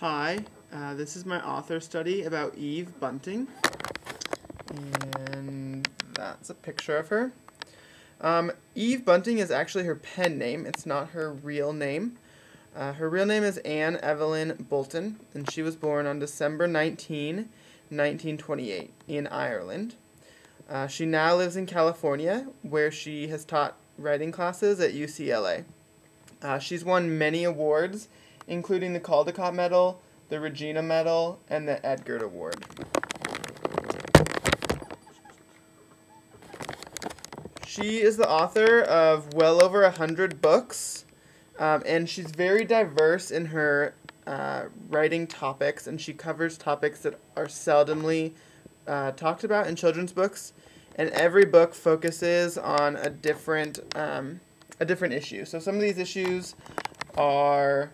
Hi, this is my author study about Eve Bunting, and that's a picture of her. Eve Bunting is actually her pen name, it's not her real name. Her real name is Anne Evelyn Bolton, and she was born on December 19, 1928, in Ireland. She now lives in California, where she has taught writing classes at UCLA. She's won many awards, including the Caldecott Medal, the Regina Medal, and the Edgar Award. She is the author of well over 100 books, and she's very diverse in her writing topics, and she covers topics that are seldomly talked about in children's books, and every book focuses on a different issue. So some of these issues are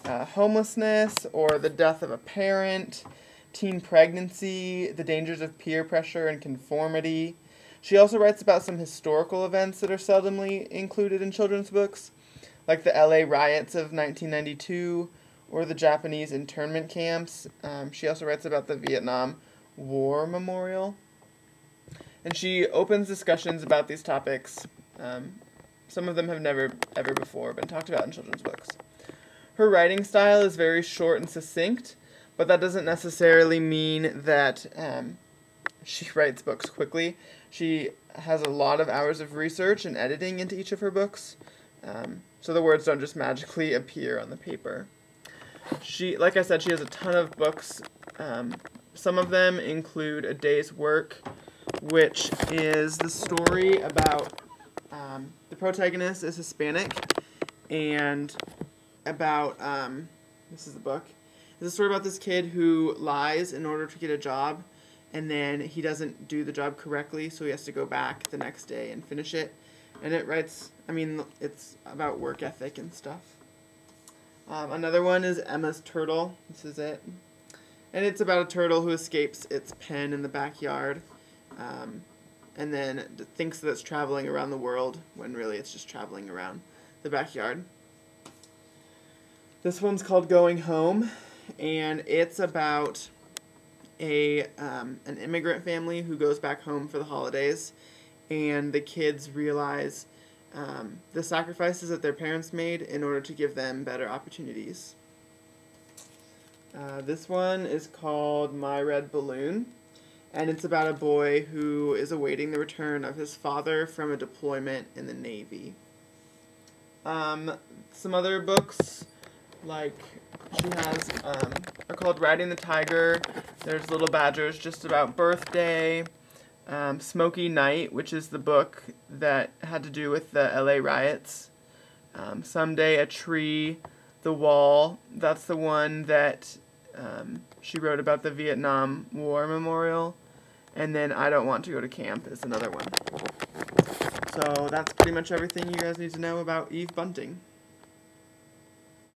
homelessness or the death of a parent, teen pregnancy, the dangers of peer pressure and conformity. She also writes about some historical events that are seldomly included in children's books, like the LA riots of 1992 or the Japanese internment camps. She also writes about the Vietnam War Memorial. And she opens discussions about these topics. Some of them have never, ever before been talked about in children's books. Her writing style is very short and succinct, but that doesn't necessarily mean that she writes books quickly. She has a lot of hours of research and editing into each of her books, so the words don't just magically appear on the paper. Like I said, she has a ton of books. Some of them include A Day's Work, which is the story about the protagonist is Hispanic, and about, this is the book, it's a story about this kid who lies in order to get a job, and then he doesn't do the job correctly, so he has to go back the next day and finish it. And it's about work ethic and stuff. Another one is Emma's Turtle. This is it. And it's about a turtle who escapes its pen in the backyard, and then thinks that it's traveling around the world, when really it's just traveling around the backyard. This one's called Going Home, and it's about an immigrant family who goes back home for the holidays, and the kids realize the sacrifices that their parents made in order to give them better opportunities. This one is called My Red Balloon, and it's about a boy who is awaiting the return of his father from a deployment in the Navy. Some other books, like she has, are called Riding the Tiger. There's Little Badgers, just about birthday. Smoky Night, which is the book that had to do with the LA riots. Someday a Tree, The Wall, that's the one that she wrote about the Vietnam War Memorial. And then I Don't Want to Go to Camp is another one. So that's pretty much everything you guys need to know about Eve Bunting.